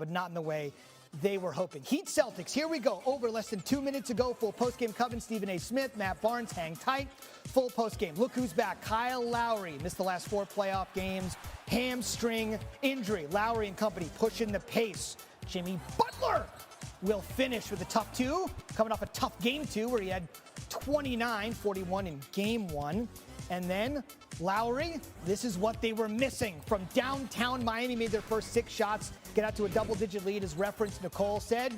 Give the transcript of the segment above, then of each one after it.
but not in the way they were hoping. Heat Celtics, here we go. Over less than 2 minutes ago. Full postgame coverage. Stephen A. Smith, Matt Barnes, hang tight. Full postgame. Look who's back. Kyle Lowry missed the last 4 playoff games. Hamstring injury. Lowry and company pushing the pace. Jimmy Butler will finish with a tough 2. Coming off a tough game 2 where he had 29, 41 in game 1. And then Lowry, this is what they were missing. From downtown Miami, made their first 6 shots, get out to a double-digit lead, as referenced Nicole said.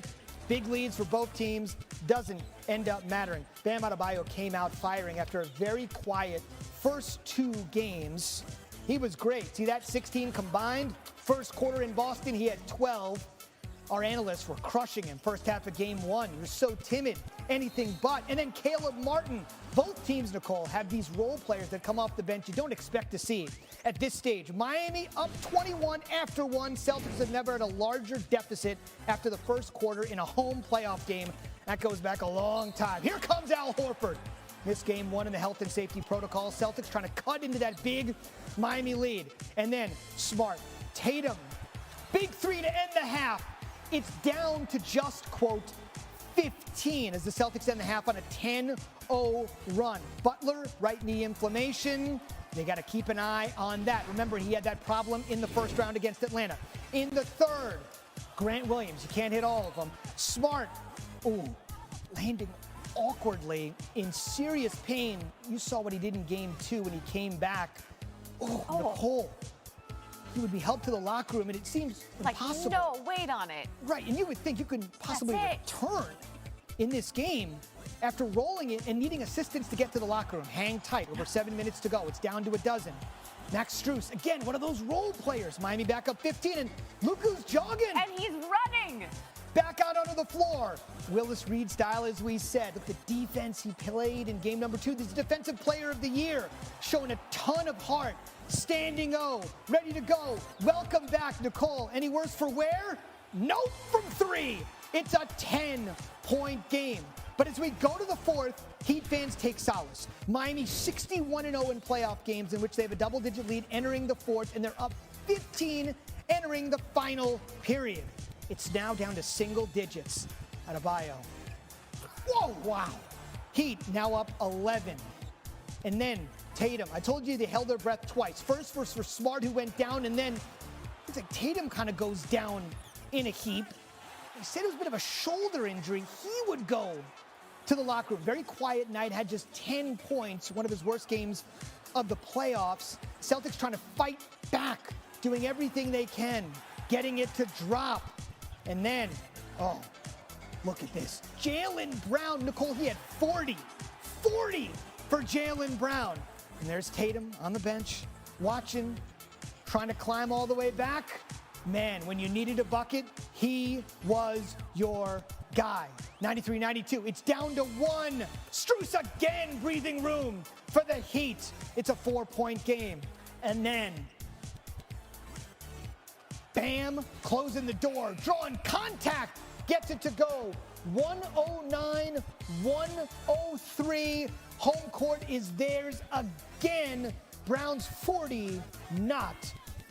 Big leads for both teams, doesn't end up mattering. Bam Adebayo came out firing after a very quiet first 2 games. He was great. See that 16 combined? First quarter in Boston, he had 12. Our analysts were crushing him first half of game 1. He was so timid, anything but. And then Caleb Martin. Both teams, Nicole, have these role players that come off the bench you don't expect to see at this stage. Miami up 21 after 1. Celtics have never had a larger deficit after the first quarter in a home playoff game. That goes back a long time. Here comes Al Horford. Missed game 1 in the health and safety protocol. Celtics trying to cut into that big Miami lead. And then Smart, Tatum, big 3 to end the half. It's down to just, quote, 15 as the Celtics end the half on a 10-0 run. Butler, right knee inflammation. They got to keep an eye on that. Remember, he had that problem in the first round against Atlanta. In the third, Grant Williams, you can't hit all of them. Smart, landing awkwardly in serious pain. You saw what he did in game 2 when he came back. Nicole. He would be helped to the locker room, and it seems impossible. Like, no weight on it. Right, and you would think you could possibly return in this game after rolling it and needing assistance to get to the locker room. Hang tight, over 7 minutes to go. It's down to a dozen. Max Strus, again, one of those role players. Miami back up 15, and look who's jogging. And he's running. Back out onto the floor. Willis Reed style, as we said. Look, the defense he played in game number 2. He's the defensive player of the year, showing a ton of heart. Standing O, ready to go. Welcome back, Nicole. Any worse for wear? Nope, from 3. It's a 10-point game. But as we go to the 4th, Heat fans take solace. Miami 61-0 in playoff games in which they have a double-digit lead entering the 4th, and they're up 15 entering the final period. It's now down to single digits. Adebayo. Whoa, wow. Heat now up 11. And then Tatum. I told you they held their breath twice. First for Smart, who went down, and then it's like Tatum kind of goes down in a heap. They said it was a bit of a shoulder injury. He would go to the locker room. Very quiet night, had just 10 points, one of his worst games of the playoffs. Celtics trying to fight back, doing everything they can, getting it to drop. And then, look at this. Jaylen Brown, Nicole, he had 40 for Jaylen Brown. And there's Tatum on the bench, watching, trying to climb all the way back. Man, when you needed a bucket, he was your guy. 93-92, it's down to 1. Strus again, breathing room for the Heat. It's a 4-point game. And then Bam, closing the door, drawing contact, gets it to go. 109, 103. Home court is theirs again. Brown's 40, not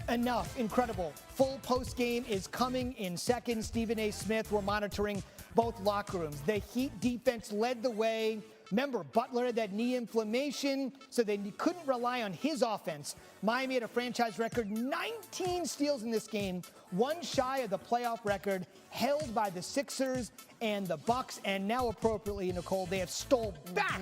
enough. Incredible. Full post game is coming in seconds. Stephen A. Smith, we're monitoring both locker rooms. The Heat defense led the way. Remember, Butler had that knee inflammation, so they couldn't rely on his offense. Miami had a franchise record, 19 steals in this game, 1 shy of the playoff record held by the Sixers and the Bucks, and now appropriately, Nicole, they have stole back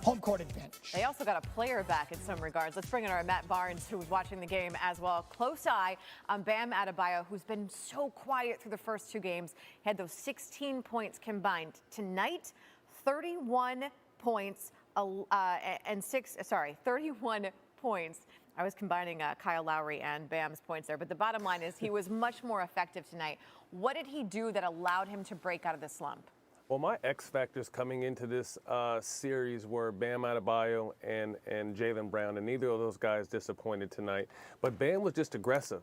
home court advantage. They also got a player back in some regards. Let's bring in our Matt Barnes, who was watching the game as well. Close eye on Bam Adebayo, who's been so quiet through the first 2 games. He had those 16 points combined. Tonight, 31 points and 31 points. I was combining Kyle Lowry and Bam's points there, but the bottom line is he was much more effective tonight. What did he do that allowed him to break out of the slump? Well, my X factors coming into this series were Bam Adebayo and Jaylen Brown, and neither of those guys disappointed tonight. But Bam was just aggressive.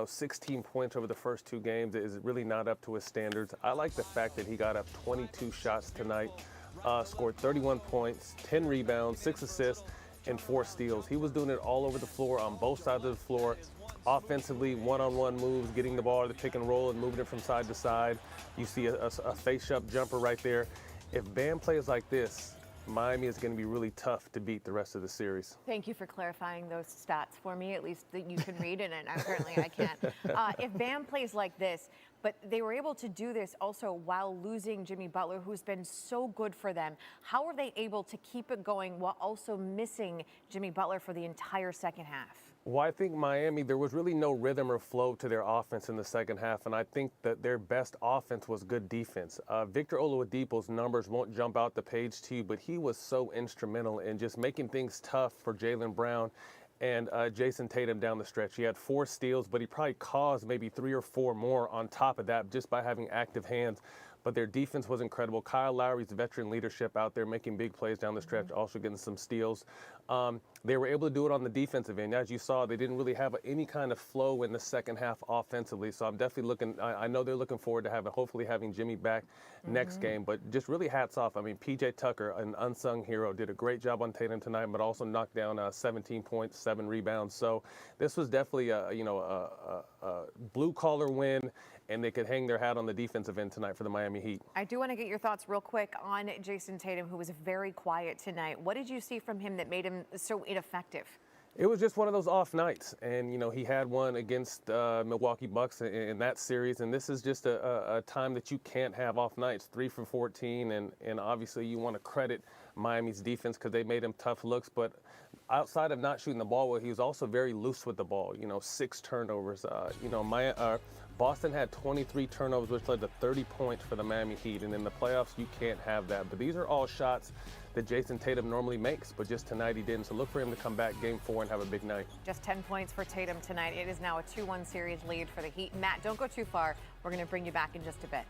16 points over the first 2 games is really not up to his standards. I like the fact that he got up 22 shots tonight, scored 31 points, 10 rebounds, 6 assists, and 4 steals. He was doing it all over the floor, on both sides of the floor. offensively, one-on-one moves, getting the ball to the pick and roll and moving it from side to side. You see a face-up jumper right there. If Bam plays like this, Miami is going to be really tough to beat the rest of the series. Thank you for clarifying those stats for me, at least that you can read it, and apparently I can't. If Bam plays like this, but they were able to do this also while losing Jimmy Butler, who's been so good for them. How are they able to keep it going while also missing Jimmy Butler for the entire second half? Well, I think Miami, there was really no rhythm or flow to their offense in the second half, and I think that their best offense was good defense. Victor Oladipo's numbers won't jump out the page to you, but he was so instrumental in just making things tough for Jaylen Brown and Jason Tatum down the stretch. He had 4 steals, but he probably caused maybe 3 or 4 more on top of that just by having active hands. But their defense was incredible. Kyle Lowry's veteran leadership out there making big plays down the stretch, also getting some steals. They were able to do it on the defensive end. As you saw, they didn't really have any kind of flow in the second half offensively. So I'm definitely looking, I know they're looking forward to hopefully having Jimmy back next game. But just really hats off. I mean, PJ Tucker, an unsung hero, did a great job on Tatum tonight, but also knocked down 17 points, 7 rebounds. So this was definitely a blue-collar win, and they could hang their hat on the defensive end tonight for the Miami Heat. I do want to get your thoughts real quick on Jason Tatum, who was very quiet tonight. What did you see from him that made him so ineffective? It was just one of those off nights, and he had one against Milwaukee Bucks in that series, and this is just a time that you can't have off nights. 3 for 14, and obviously you want to credit Miami's defense because they made him tough looks, but outside of not shooting the ball well, he was also very loose with the ball. 6 turnovers. Boston had 23 turnovers, which led to 30 points for the Miami Heat, and in the playoffs you can't have that. But these are all shots that Jason Tatum normally makes, but just tonight he didn't. So look for him to come back game 4 and have a big night. Just 10 points for Tatum tonight. It is now a 2-1 series lead for the Heat. Matt, don't go too far. We're going to bring you back in just a bit.